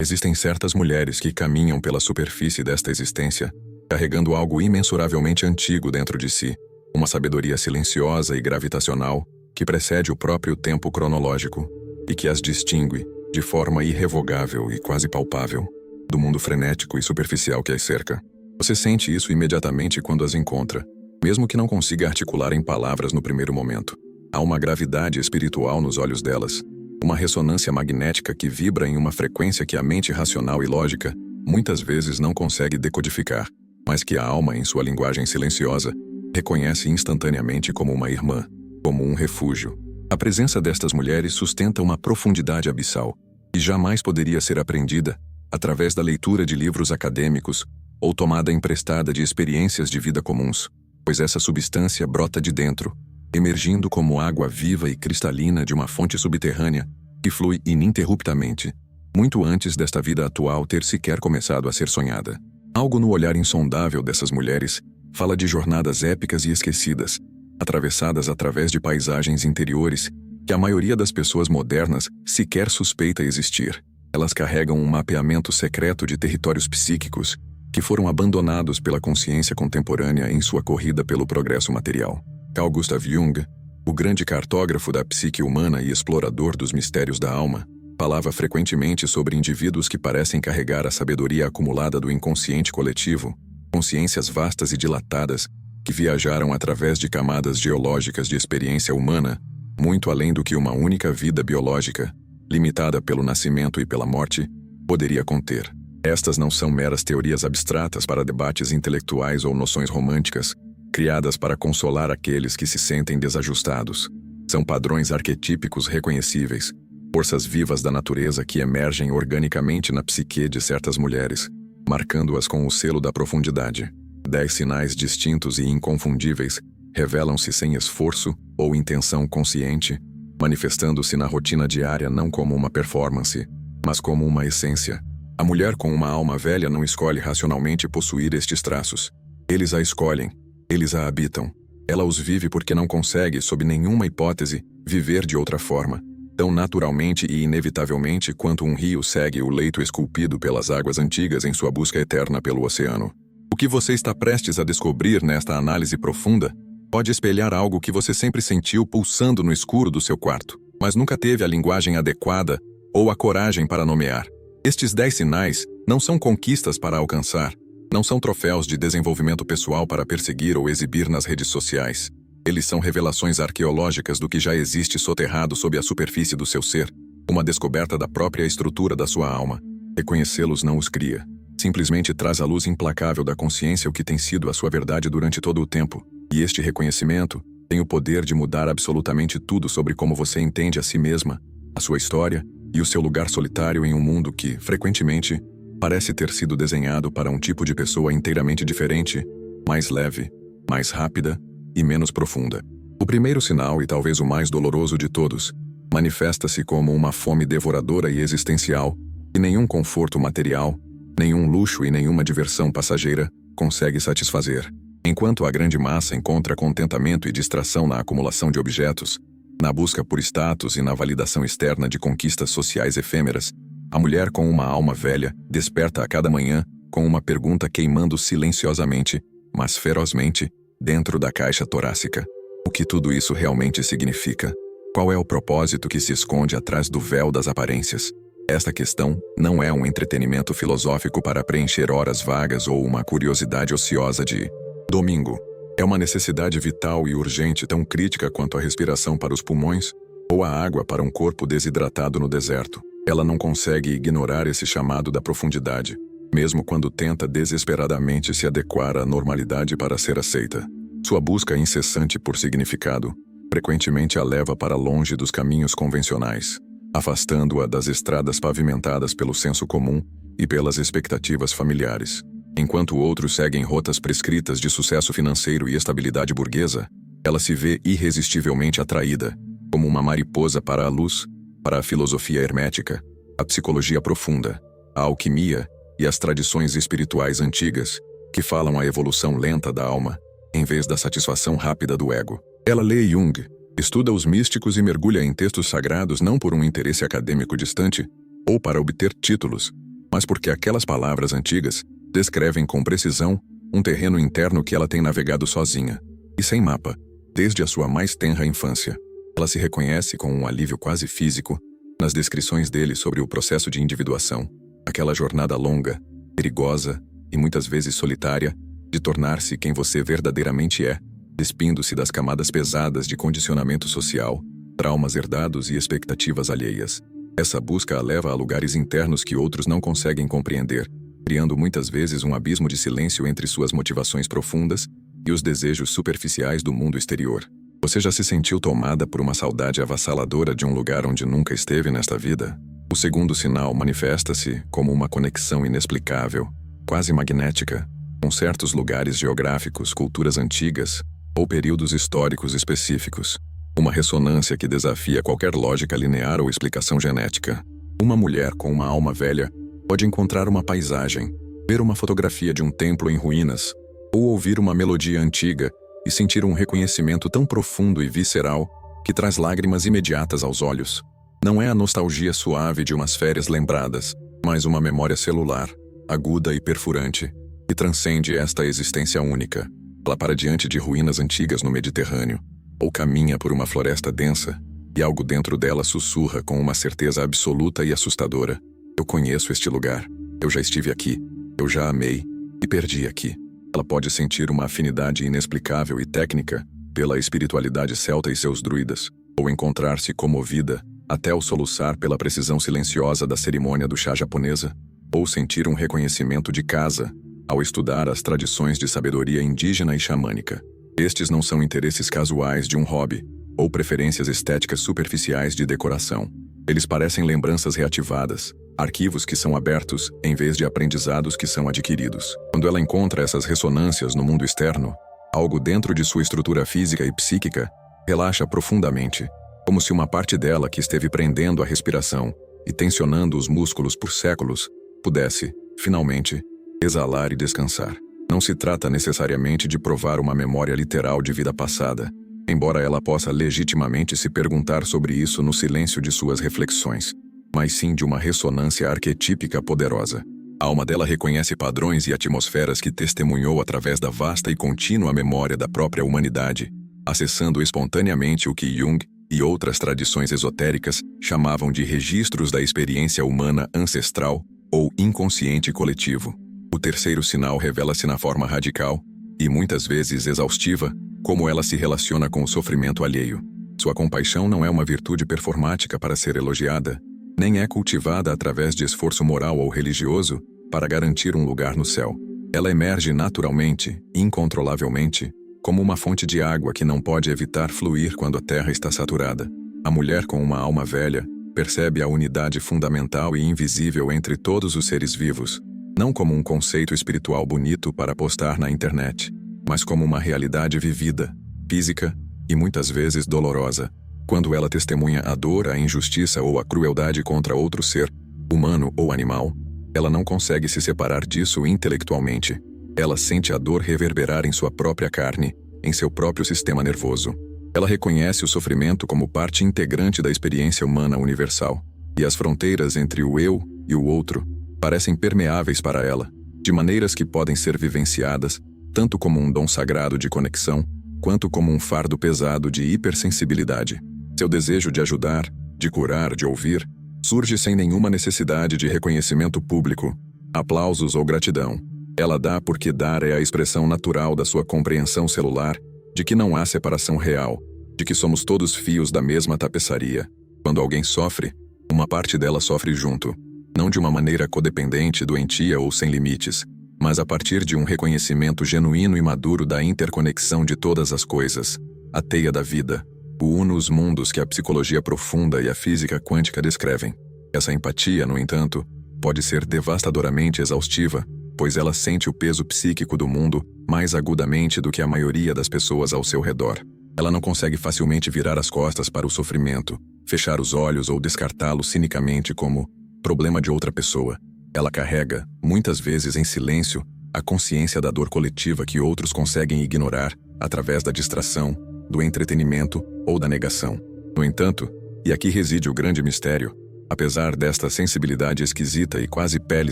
Existem certas mulheres que caminham pela superfície desta existência, carregando algo imensuravelmente antigo dentro de si, uma sabedoria silenciosa e gravitacional que precede o próprio tempo cronológico e que as distingue, de forma irrevogável e quase palpável, do mundo frenético e superficial que as cerca. Você sente isso imediatamente quando as encontra, mesmo que não consiga articular em palavras no primeiro momento. Há uma gravidade espiritual nos olhos delas, uma ressonância magnética que vibra em uma frequência que a mente racional e lógica muitas vezes não consegue decodificar, mas que a alma, em sua linguagem silenciosa, reconhece instantaneamente como uma irmã, como um refúgio. A presença destas mulheres sustenta uma profundidade abissal, que jamais poderia ser aprendida através da leitura de livros acadêmicos ou tomada emprestada de experiências de vida comuns, pois essa substância brota de dentro, emergindo como água viva e cristalina de uma fonte subterrânea que flui ininterruptamente, muito antes desta vida atual ter sequer começado a ser sonhada. Algo no olhar insondável dessas mulheres fala de jornadas épicas e esquecidas, atravessadas através de paisagens interiores que a maioria das pessoas modernas sequer suspeita existir. Elas carregam um mapeamento secreto de territórios psíquicos que foram abandonados pela consciência contemporânea em sua corrida pelo progresso material. Carl Gustav Jung, o grande cartógrafo da psique humana e explorador dos mistérios da alma, falava frequentemente sobre indivíduos que parecem carregar a sabedoria acumulada do inconsciente coletivo, consciências vastas e dilatadas que viajaram através de camadas geológicas de experiência humana, muito além do que uma única vida biológica, limitada pelo nascimento e pela morte, poderia conter. Estas não são meras teorias abstratas para debates intelectuais ou noções românticas, criadas para consolar aqueles que se sentem desajustados. São padrões arquetípicos reconhecíveis, forças vivas da natureza que emergem organicamente na psique de certas mulheres, marcando-as com o selo da profundidade. 10 sinais distintos e inconfundíveis revelam-se sem esforço ou intenção consciente, manifestando-se na rotina diária não como uma performance, mas como uma essência. A mulher com uma alma velha não escolhe racionalmente possuir estes traços. Eles a escolhem, eles a habitam. Ela os vive porque não consegue, sob nenhuma hipótese, viver de outra forma, tão naturalmente e inevitavelmente quanto um rio segue o leito esculpido pelas águas antigas em sua busca eterna pelo oceano. O que você está prestes a descobrir nesta análise profunda pode espelhar algo que você sempre sentiu pulsando no escuro do seu quarto, mas nunca teve a linguagem adequada ou a coragem para nomear. Estes 10 sinais não são conquistas para alcançar, não são troféus de desenvolvimento pessoal para perseguir ou exibir nas redes sociais. Eles são revelações arqueológicas do que já existe soterrado sob a superfície do seu ser, uma descoberta da própria estrutura da sua alma. Reconhecê-los não os cria. Simplesmente traz à luz implacável da consciência o que tem sido a sua verdade durante todo o tempo. E este reconhecimento tem o poder de mudar absolutamente tudo sobre como você entende a si mesma, a sua história e o seu lugar solitário em um mundo que, frequentemente, parece ter sido desenhado para um tipo de pessoa inteiramente diferente, mais leve, mais rápida e menos profunda. O primeiro sinal, e talvez o mais doloroso de todos, manifesta-se como uma fome devoradora e existencial que nenhum conforto material, nenhum luxo e nenhuma diversão passageira consegue satisfazer. Enquanto a grande massa encontra contentamento e distração na acumulação de objetos, na busca por status e na validação externa de conquistas sociais efêmeras, a mulher com uma alma velha desperta a cada manhã com uma pergunta queimando silenciosamente, mas ferozmente, dentro da caixa torácica. O que tudo isso realmente significa? Qual é o propósito que se esconde atrás do véu das aparências? Esta questão não é um entretenimento filosófico para preencher horas vagas ou uma curiosidade ociosa de domingo. É uma necessidade vital e urgente tão crítica quanto a respiração para os pulmões ou a água para um corpo desidratado no deserto. Ela não consegue ignorar esse chamado da profundidade, mesmo quando tenta desesperadamente se adequar à normalidade para ser aceita. Sua busca incessante por significado frequentemente a leva para longe dos caminhos convencionais, afastando-a das estradas pavimentadas pelo senso comum e pelas expectativas familiares. Enquanto outros seguem rotas prescritas de sucesso financeiro e estabilidade burguesa, ela se vê irresistivelmente atraída, como uma mariposa para a luz, para a filosofia hermética, a psicologia profunda, a alquimia e as tradições espirituais antigas, que falam a evolução lenta da alma, em vez da satisfação rápida do ego. Ela lê Jung, estuda os místicos e mergulha em textos sagrados não por um interesse acadêmico distante, ou para obter títulos, mas porque aquelas palavras antigas descrevem com precisão um terreno interno que ela tem navegado sozinha, e sem mapa, desde a sua mais tenra infância. Ela se reconhece com um alívio quase físico nas descrições dele sobre o processo de individuação, aquela jornada longa, perigosa e muitas vezes solitária de tornar-se quem você verdadeiramente é, despindo-se das camadas pesadas de condicionamento social, traumas herdados e expectativas alheias. Essa busca a leva a lugares internos que outros não conseguem compreender, criando muitas vezes um abismo de silêncio entre suas motivações profundas e os desejos superficiais do mundo exterior. Você já se sentiu tomada por uma saudade avassaladora de um lugar onde nunca esteve nesta vida? O segundo sinal manifesta-se como uma conexão inexplicável, quase magnética, com certos lugares geográficos, culturas antigas ou períodos históricos específicos. Uma ressonância que desafia qualquer lógica linear ou explicação genética. Uma mulher com uma alma velha pode encontrar uma paisagem, ver uma fotografia de um templo em ruínas, ou ouvir uma melodia antiga e sentir um reconhecimento tão profundo e visceral que traz lágrimas imediatas aos olhos. Não é a nostalgia suave de umas férias lembradas, mas uma memória celular, aguda e perfurante, que transcende esta existência única. Ela para diante de ruínas antigas no Mediterrâneo, ou caminha por uma floresta densa, e algo dentro dela sussurra com uma certeza absoluta e assustadora. Eu conheço este lugar, eu já estive aqui, eu já amei e perdi aqui. Ela pode sentir uma afinidade inexplicável e técnica pela espiritualidade celta e seus druidas, ou encontrar-se comovida até o soluçar pela precisão silenciosa da cerimônia do chá japonesa, ou sentir um reconhecimento de casa ao estudar as tradições de sabedoria indígena e xamânica. Estes não são interesses casuais de um hobby, ou preferências estéticas superficiais de decoração. Eles parecem lembranças reativadas, arquivos que são abertos em vez de aprendizados que são adquiridos. Quando ela encontra essas ressonâncias no mundo externo, algo dentro de sua estrutura física e psíquica relaxa profundamente, como se uma parte dela que esteve prendendo a respiração e tensionando os músculos por séculos pudesse, finalmente, exalar e descansar. Não se trata necessariamente de provar uma memória literal de vida passada, embora ela possa legitimamente se perguntar sobre isso no silêncio de suas reflexões, mas sim de uma ressonância arquetípica poderosa. A alma dela reconhece padrões e atmosferas que testemunhou através da vasta e contínua memória da própria humanidade, acessando espontaneamente o que Jung e outras tradições esotéricas chamavam de registros da experiência humana ancestral ou inconsciente coletivo. O terceiro sinal revela-se na forma radical, e muitas vezes exaustiva, como ela se relaciona com o sofrimento alheio. Sua compaixão não é uma virtude performática para ser elogiada, nem é cultivada através de esforço moral ou religioso para garantir um lugar no céu. Ela emerge naturalmente, incontrolavelmente, como uma fonte de água que não pode evitar fluir quando a terra está saturada. A mulher com uma alma velha percebe a unidade fundamental e invisível entre todos os seres vivos, não como um conceito espiritual bonito para postar na internet, mas como uma realidade vivida, física e muitas vezes dolorosa. Quando ela testemunha a dor, a injustiça ou a crueldade contra outro ser, humano ou animal, ela não consegue se separar disso intelectualmente. Ela sente a dor reverberar em sua própria carne, em seu próprio sistema nervoso. Ela reconhece o sofrimento como parte integrante da experiência humana universal, e as fronteiras entre o eu e o outro parecem permeáveis para ela, de maneiras que podem ser vivenciadas tanto como um dom sagrado de conexão, quanto como um fardo pesado de hipersensibilidade. Seu desejo de ajudar, de curar, de ouvir, surge sem nenhuma necessidade de reconhecimento público, aplausos ou gratidão. Ela dá porque dar é a expressão natural da sua compreensão celular de que não há separação real, de que somos todos fios da mesma tapeçaria. Quando alguém sofre, uma parte dela sofre junto, não de uma maneira codependente, doentia ou sem limites, mas a partir de um reconhecimento genuíno e maduro da interconexão de todas as coisas, a teia da vida, o unus mundus que a psicologia profunda e a física quântica descrevem. Essa empatia, no entanto, pode ser devastadoramente exaustiva, pois ela sente o peso psíquico do mundo mais agudamente do que a maioria das pessoas ao seu redor. Ela não consegue facilmente virar as costas para o sofrimento, fechar os olhos ou descartá-lo cinicamente como problema de outra pessoa. Ela carrega, muitas vezes em silêncio, a consciência da dor coletiva que outros conseguem ignorar através da distração, do entretenimento ou da negação. No entanto, e aqui reside o grande mistério, Apesar desta sensibilidade esquisita e quase pele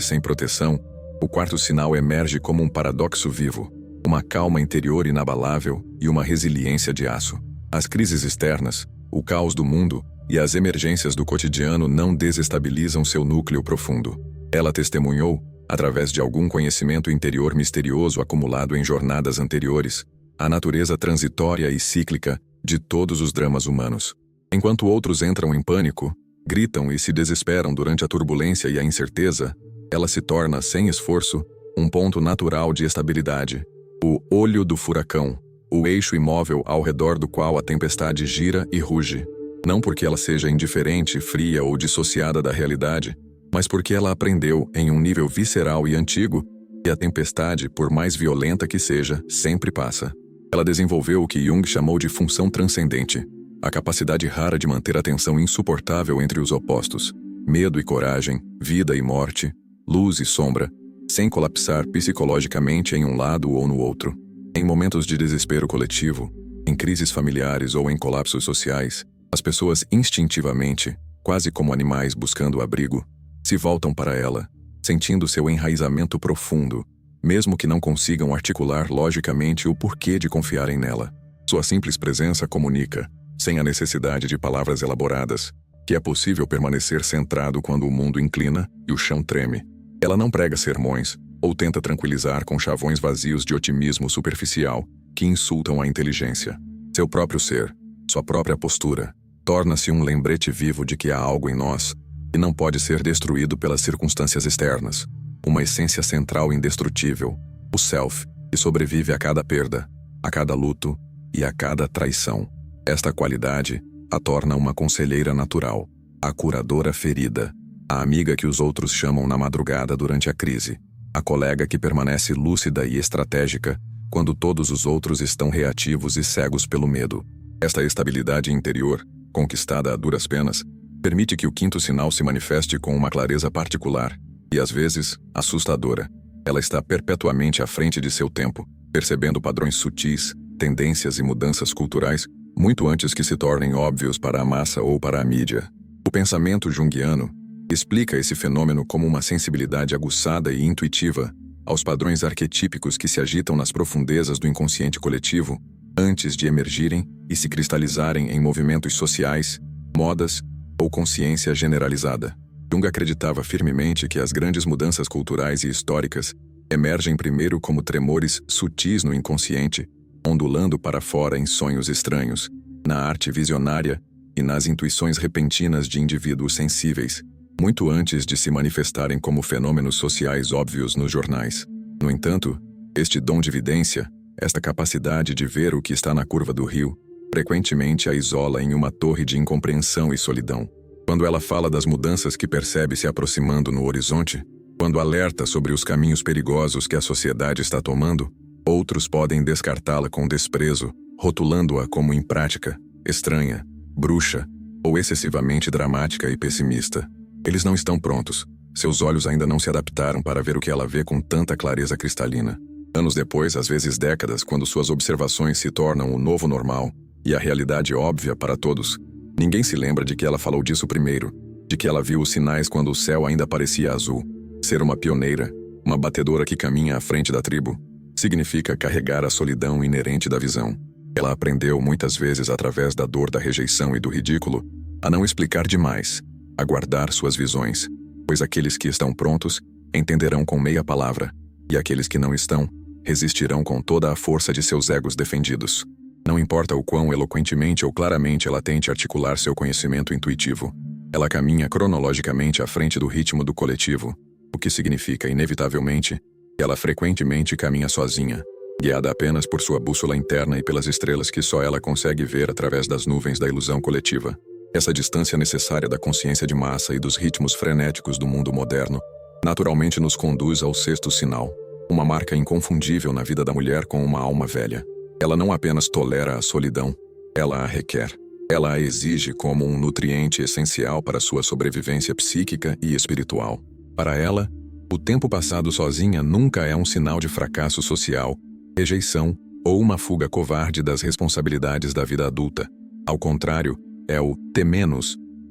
sem proteção, o quarto sinal emerge como um paradoxo vivo, uma calma interior inabalável e uma resiliência de aço. As crises externas, o caos do mundo e as emergências do cotidiano não desestabilizam seu núcleo profundo. Ela testemunhou, através de algum conhecimento interior misterioso acumulado em jornadas anteriores, a natureza transitória e cíclica de todos os dramas humanos. Enquanto outros entram em pânico, gritam e se desesperam durante a turbulência e a incerteza, ela se torna, sem esforço, um ponto natural de estabilidade. O olho do furacão, o eixo imóvel ao redor do qual a tempestade gira e ruge. Não porque ela seja indiferente, fria ou dissociada da realidade, mas porque ela aprendeu, em um nível visceral e antigo, que a tempestade, por mais violenta que seja, sempre passa. Ela desenvolveu o que Jung chamou de função transcendente, a capacidade rara de manter a tensão insuportável entre os opostos, medo e coragem, vida e morte, luz e sombra, sem colapsar psicologicamente em um lado ou no outro. Em momentos de desespero coletivo, em crises familiares ou em colapsos sociais, as pessoas instintivamente, quase como animais buscando abrigo, se voltam para ela, sentindo seu enraizamento profundo, mesmo que não consigam articular logicamente o porquê de confiarem nela. Sua simples presença comunica, sem a necessidade de palavras elaboradas, que é possível permanecer centrado quando o mundo inclina e o chão treme. Ela não prega sermões, ou tenta tranquilizar com chavões vazios de otimismo superficial, que insultam a inteligência. Seu próprio ser, sua própria postura, torna-se um lembrete vivo de que há algo em nós que não pode ser destruído pelas circunstâncias externas. Uma essência central indestrutível, o self, que sobrevive a cada perda, a cada luto e a cada traição. Esta qualidade a torna uma conselheira natural, a curadora ferida, a amiga que os outros chamam na madrugada durante a crise, a colega que permanece lúcida e estratégica quando todos os outros estão reativos e cegos pelo medo. Esta estabilidade interior, conquistada a duras penas, permite que o quinto sinal se manifeste com uma clareza particular e, às vezes, assustadora. Ela está perpetuamente à frente de seu tempo, percebendo padrões sutis, tendências e mudanças culturais muito antes que se tornem óbvios para a massa ou para a mídia. O pensamento junguiano explica esse fenômeno como uma sensibilidade aguçada e intuitiva aos padrões arquetípicos que se agitam nas profundezas do inconsciente coletivo antes de emergirem e se cristalizarem em movimentos sociais, modas ou consciência generalizada. Jung acreditava firmemente que as grandes mudanças culturais e históricas emergem primeiro como tremores sutis no inconsciente, ondulando para fora em sonhos estranhos, na arte visionária e nas intuições repentinas de indivíduos sensíveis, muito antes de se manifestarem como fenômenos sociais óbvios nos jornais. No entanto, este dom de vidência, esta capacidade de ver o que está na curva do rio, frequentemente a isola em uma torre de incompreensão e solidão. Quando ela fala das mudanças que percebe se aproximando no horizonte, quando alerta sobre os caminhos perigosos que a sociedade está tomando, outros podem descartá-la com desprezo, rotulando-a como imprática, estranha, bruxa ou excessivamente dramática e pessimista. Eles não estão prontos. Seus olhos ainda não se adaptaram para ver o que ela vê com tanta clareza cristalina. Anos depois, às vezes décadas, quando suas observações se tornam o novo normal e a realidade óbvia para todos, ninguém se lembra de que ela falou disso primeiro, de que ela viu os sinais quando o céu ainda parecia azul. Ser uma pioneira, uma batedora que caminha à frente da tribo, significa carregar a solidão inerente da visão. Ela aprendeu muitas vezes através da dor da rejeição e do ridículo a não explicar demais, a guardar suas visões, pois aqueles que estão prontos entenderão com meia palavra, e aqueles que não estão resistirão com toda a força de seus egos defendidos. Não importa o quão eloquentemente ou claramente ela tente articular seu conhecimento intuitivo, ela caminha cronologicamente à frente do ritmo do coletivo, o que significa, inevitavelmente, que ela frequentemente caminha sozinha, guiada apenas por sua bússola interna e pelas estrelas que só ela consegue ver através das nuvens da ilusão coletiva. Essa distância necessária da consciência de massa e dos ritmos frenéticos do mundo moderno naturalmente nos conduz ao sexto sinal, uma marca inconfundível na vida da mulher com uma alma velha. Ela não apenas tolera a solidão, ela a requer. Ela a exige como um nutriente essencial para sua sobrevivência psíquica e espiritual. Para ela, o tempo passado sozinha nunca é um sinal de fracasso social, rejeição ou uma fuga covarde das responsabilidades da vida adulta. Ao contrário, é o T-,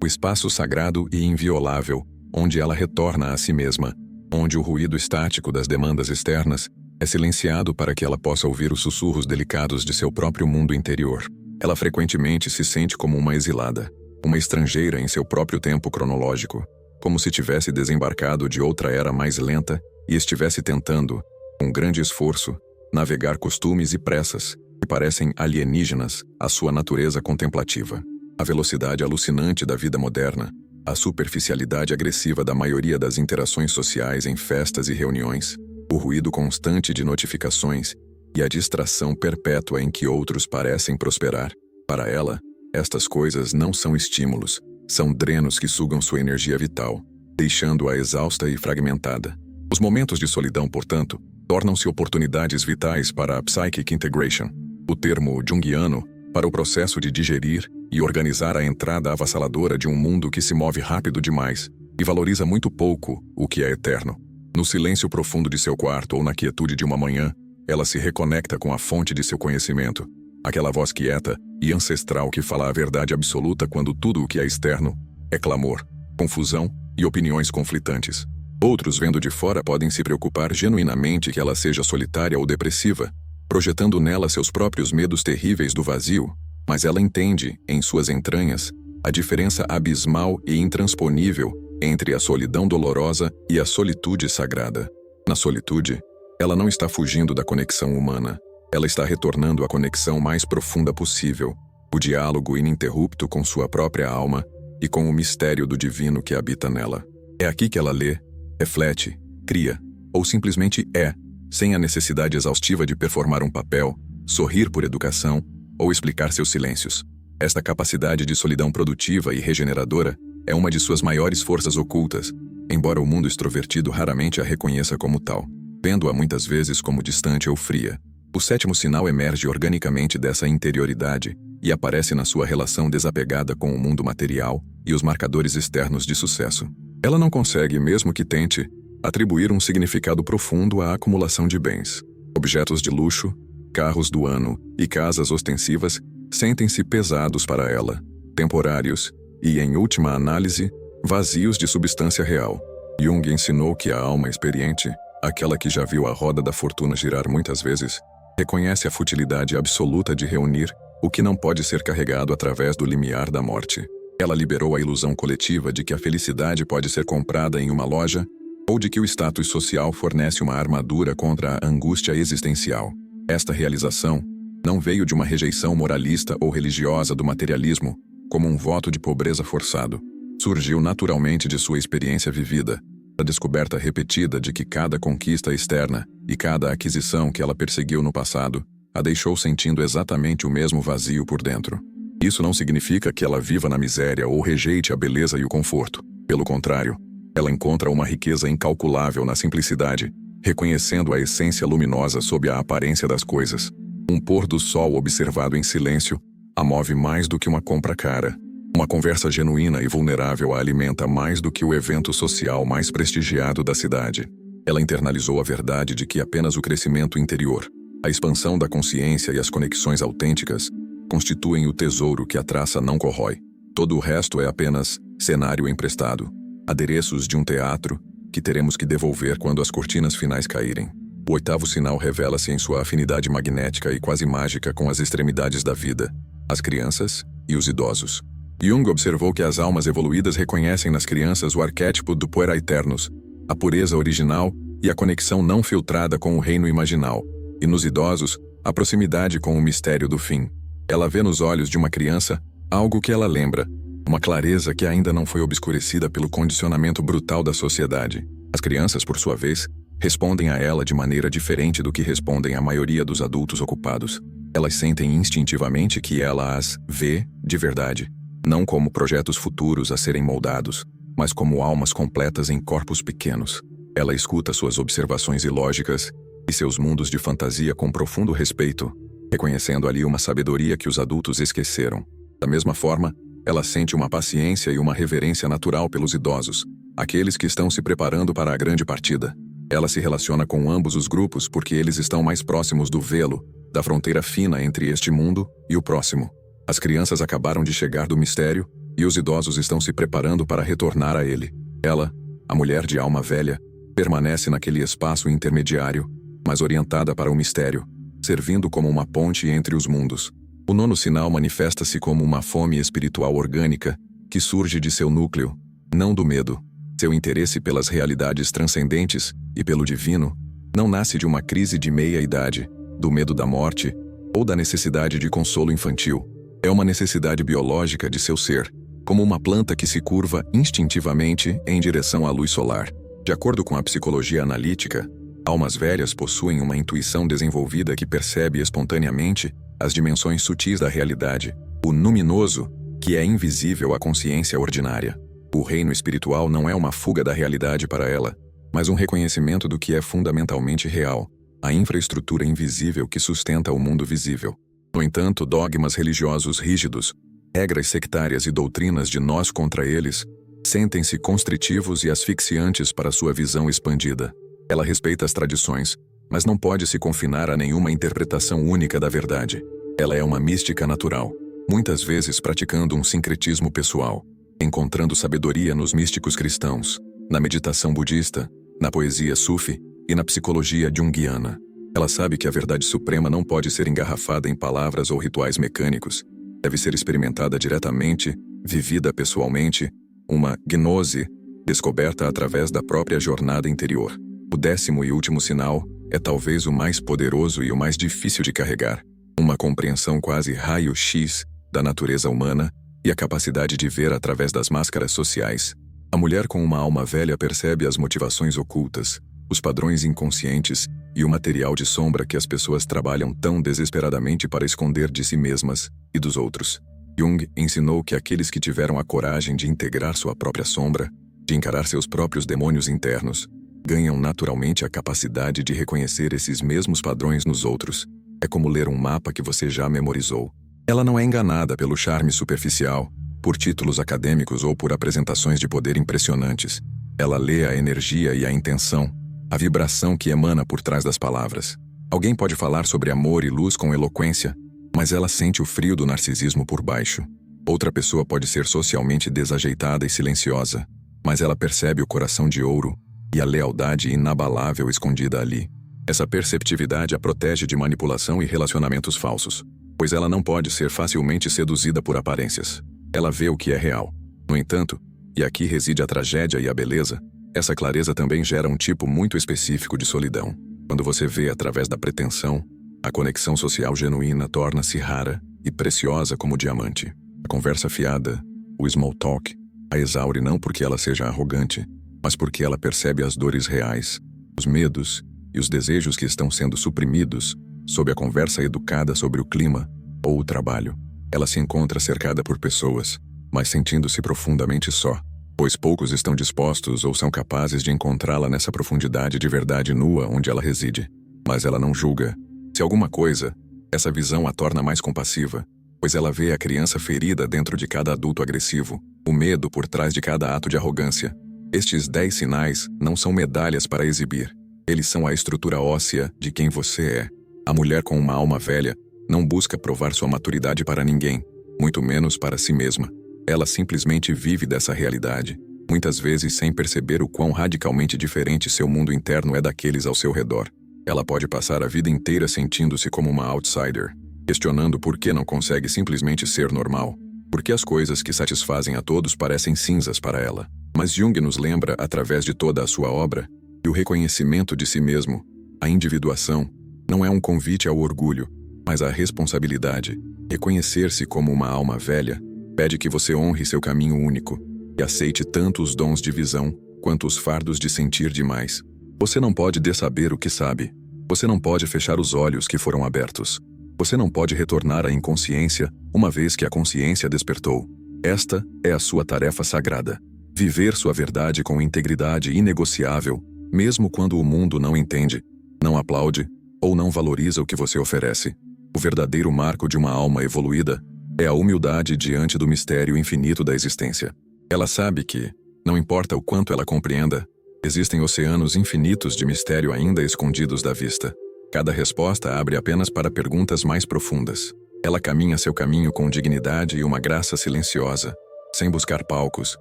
o espaço sagrado e inviolável, onde ela retorna a si mesma, onde o ruído estático das demandas externas é silenciado para que ela possa ouvir os sussurros delicados de seu próprio mundo interior. Ela frequentemente se sente como uma exilada, uma estrangeira em seu próprio tempo cronológico, como se tivesse desembarcado de outra era mais lenta e estivesse tentando, com grande esforço, navegar costumes e pressas que parecem alienígenas à sua natureza contemplativa. A velocidade alucinante da vida moderna, a superficialidade agressiva da maioria das interações sociais em festas e reuniões, o ruído constante de notificações e a distração perpétua em que outros parecem prosperar. Para ela, estas coisas não são estímulos, são drenos que sugam sua energia vital, deixando-a exausta e fragmentada. Os momentos de solidão, portanto, tornam-se oportunidades vitais para a psychic integration, o termo junguiano para o processo de digerir e organizar a entrada avassaladora de um mundo que se move rápido demais e valoriza muito pouco o que é eterno. No silêncio profundo de seu quarto ou na quietude de uma manhã, ela se reconecta com a fonte de seu conhecimento, aquela voz quieta e ancestral que fala a verdade absoluta quando tudo o que é externo é clamor, confusão e opiniões conflitantes. Outros, vendo de fora, podem se preocupar genuinamente que ela seja solitária ou depressiva, projetando nela seus próprios medos terríveis do vazio, mas ela entende, em suas entranhas, a diferença abismal e intransponível entre a solidão dolorosa e a solitude sagrada. Na solitude, ela não está fugindo da conexão humana, ela está retornando à conexão mais profunda possível, o diálogo ininterrupto com sua própria alma e com o mistério do divino que habita nela. É aqui que ela lê, reflete, cria, ou simplesmente é, sem a necessidade exaustiva de performar um papel, sorrir por educação ou explicar seus silêncios. Esta capacidade de solidão produtiva e regeneradora é uma de suas maiores forças ocultas, embora o mundo extrovertido raramente a reconheça como tal, vendo-a muitas vezes como distante ou fria. O sétimo sinal emerge organicamente dessa interioridade e aparece na sua relação desapegada com o mundo material e os marcadores externos de sucesso. Ela não consegue, mesmo que tente, atribuir um significado profundo à acumulação de bens. Objetos de luxo, carros do ano e casas ostensivas sentem-se pesados para ela, temporários e, em última análise, vazios de substância real. Jung ensinou que a alma experiente, aquela que já viu a roda da fortuna girar muitas vezes, reconhece a futilidade absoluta de reunir o que não pode ser carregado através do limiar da morte. Ela liberou a ilusão coletiva de que a felicidade pode ser comprada em uma loja ou de que o status social fornece uma armadura contra a angústia existencial. Esta realização não veio de uma rejeição moralista ou religiosa do materialismo, como um voto de pobreza forçado. Surgiu naturalmente de sua experiência vivida, da descoberta repetida de que cada conquista externa e cada aquisição que ela perseguiu no passado a deixou sentindo exatamente o mesmo vazio por dentro. Isso não significa que ela viva na miséria ou rejeite a beleza e o conforto. Pelo contrário, ela encontra uma riqueza incalculável na simplicidade, reconhecendo a essência luminosa sob a aparência das coisas. Um pôr do sol observado em silêncio a move mais do que uma compra cara. Uma conversa genuína e vulnerável a alimenta mais do que o evento social mais prestigiado da cidade. Ela internalizou a verdade de que apenas o crescimento interior, a expansão da consciência e as conexões autênticas constituem o tesouro que a traça não corrói. Todo o resto é apenas cenário emprestado, adereços de um teatro que teremos que devolver quando as cortinas finais caírem. O oitavo sinal revela-se em sua afinidade magnética e quase mágica com as extremidades da vida, as crianças e os idosos. Jung observou que as almas evoluídas reconhecem nas crianças o arquétipo do puer aeternus, a pureza original e a conexão não filtrada com o reino imaginal, e nos idosos, a proximidade com o mistério do fim. Ela vê nos olhos de uma criança algo que ela lembra, uma clareza que ainda não foi obscurecida pelo condicionamento brutal da sociedade. As crianças, por sua vez, respondem a ela de maneira diferente do que respondem a maioria dos adultos ocupados. Elas sentem instintivamente que ela as vê de verdade, não como projetos futuros a serem moldados, mas como almas completas em corpos pequenos. Ela escuta suas observações ilógicas e seus mundos de fantasia com profundo respeito, reconhecendo ali uma sabedoria que os adultos esqueceram. Da mesma forma, ela sente uma paciência e uma reverência natural pelos idosos, aqueles que estão se preparando para a grande partida. Ela se relaciona com ambos os grupos porque eles estão mais próximos do velo, da fronteira fina entre este mundo e o próximo. As crianças acabaram de chegar do mistério e os idosos estão se preparando para retornar a ele. Ela, a mulher de alma velha, permanece naquele espaço intermediário, mas orientada para o mistério, servindo como uma ponte entre os mundos. O nono sinal manifesta-se como uma fome espiritual orgânica que surge de seu núcleo, não do medo. Seu interesse pelas realidades transcendentes e pelo divino não nasce de uma crise de meia-idade, do medo da morte ou da necessidade de consolo infantil. É uma necessidade biológica de seu ser, como uma planta que se curva instintivamente em direção à luz solar. De acordo com a psicologia analítica, almas velhas possuem uma intuição desenvolvida que percebe espontaneamente as dimensões sutis da realidade, o luminoso, que é invisível à consciência ordinária. O reino espiritual não é uma fuga da realidade para ela, mas um reconhecimento do que é fundamentalmente real, a infraestrutura invisível que sustenta o mundo visível. No entanto, dogmas religiosos rígidos, regras sectárias e doutrinas de nós contra eles, sentem-se constritivos e asfixiantes para sua visão expandida. Ela respeita as tradições, mas não pode se confinar a nenhuma interpretação única da verdade. Ela é uma mística natural, muitas vezes praticando um sincretismo pessoal, encontrando sabedoria nos místicos cristãos, na meditação budista, na poesia sufi e na psicologia junguiana. Ela sabe que a verdade suprema não pode ser engarrafada em palavras ou rituais mecânicos. Deve ser experimentada diretamente, vivida pessoalmente, uma gnose descoberta através da própria jornada interior. O 10º e último sinal é talvez o mais poderoso e o mais difícil de carregar. Uma compreensão quase raio-x da natureza humana e a capacidade de ver através das máscaras sociais. A mulher com uma alma velha percebe as motivações ocultas, os padrões inconscientes e o material de sombra que as pessoas trabalham tão desesperadamente para esconder de si mesmas e dos outros. Jung ensinou que aqueles que tiveram a coragem de integrar sua própria sombra, de encarar seus próprios demônios internos, ganham naturalmente a capacidade de reconhecer esses mesmos padrões nos outros. É como ler um mapa que você já memorizou. Ela não é enganada pelo charme superficial, por títulos acadêmicos ou por apresentações de poder impressionantes. Ela lê a energia e a intenção, a vibração que emana por trás das palavras. Alguém pode falar sobre amor e luz com eloquência, mas ela sente o frio do narcisismo por baixo. Outra pessoa pode ser socialmente desajeitada e silenciosa, mas ela percebe o coração de ouro e a lealdade inabalável escondida ali. Essa perceptividade a protege de manipulação e relacionamentos falsos, pois ela não pode ser facilmente seduzida por aparências. Ela vê o que é real. No entanto, e aqui reside a tragédia e a beleza, essa clareza também gera um tipo muito específico de solidão. Quando você vê através da pretensão, a conexão social genuína torna-se rara e preciosa como diamante. A conversa fiada, o small talk, a exaure não porque ela seja arrogante, mas porque ela percebe as dores reais, os medos e os desejos que estão sendo suprimidos sob a conversa educada sobre o clima ou o trabalho. Ela se encontra cercada por pessoas, mas sentindo-se profundamente só, pois poucos estão dispostos ou são capazes de encontrá-la nessa profundidade de verdade nua onde ela reside. Mas ela não julga. Se alguma coisa, essa visão a torna mais compassiva, pois ela vê a criança ferida dentro de cada adulto agressivo, o medo por trás de cada ato de arrogância. Estes 10 sinais não são medalhas para exibir. Eles são a estrutura óssea de quem você é. A mulher com uma alma velha não busca provar sua maturidade para ninguém, muito menos para si mesma. Ela simplesmente vive dessa realidade, muitas vezes sem perceber o quão radicalmente diferente seu mundo interno é daqueles ao seu redor. Ela pode passar a vida inteira sentindo-se como uma outsider, questionando por que não consegue simplesmente ser normal, porque as coisas que satisfazem a todos parecem cinzas para ela. Mas Jung nos lembra, através de toda a sua obra, que o reconhecimento de si mesmo, a individuação, não é um convite ao orgulho, mas à responsabilidade. Reconhecer-se como uma alma velha pede que você honre seu caminho único e aceite tanto os dons de visão quanto os fardos de sentir demais. Você não pode dessaber o que sabe. Você não pode fechar os olhos que foram abertos. Você não pode retornar à inconsciência uma vez que a consciência despertou. Esta é a sua tarefa sagrada. Viver sua verdade com integridade inegociável, mesmo quando o mundo não entende, não aplaude ou não valoriza o que você oferece. O verdadeiro marco de uma alma evoluída é a humildade diante do mistério infinito da existência. Ela sabe que, não importa o quanto ela compreenda, existem oceanos infinitos de mistério ainda escondidos da vista. Cada resposta abre apenas para perguntas mais profundas. Ela caminha seu caminho com dignidade e uma graça silenciosa, sem buscar palcos,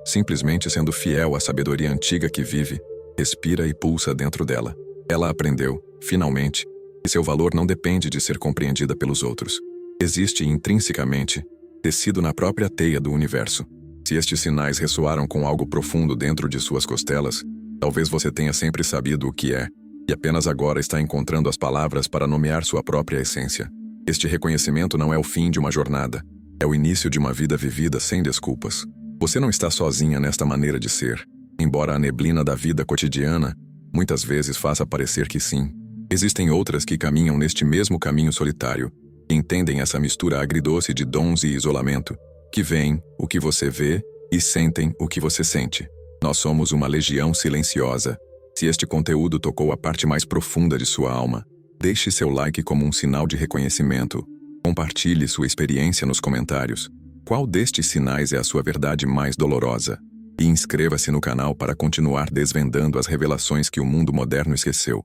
simplesmente sendo fiel à sabedoria antiga que vive, respira e pulsa dentro dela. Ela aprendeu, finalmente, que seu valor não depende de ser compreendida pelos outros. Existe intrinsecamente, tecido na própria teia do universo. Se estes sinais ressoaram com algo profundo dentro de suas costelas, talvez você tenha sempre sabido o que é, e apenas agora está encontrando as palavras para nomear sua própria essência. Este reconhecimento não é o fim de uma jornada, é o início de uma vida vivida sem desculpas. Você não está sozinha nesta maneira de ser, embora a neblina da vida cotidiana muitas vezes faça parecer que sim. Existem outras que caminham neste mesmo caminho solitário, que entendem essa mistura agridoce de dons e isolamento, que veem o que você vê e sentem o que você sente. Nós somos uma legião silenciosa. Se este conteúdo tocou a parte mais profunda de sua alma, deixe seu like como um sinal de reconhecimento. Compartilhe sua experiência nos comentários. Qual destes sinais é a sua verdade mais dolorosa? E inscreva-se no canal para continuar desvendando as revelações que o mundo moderno esqueceu.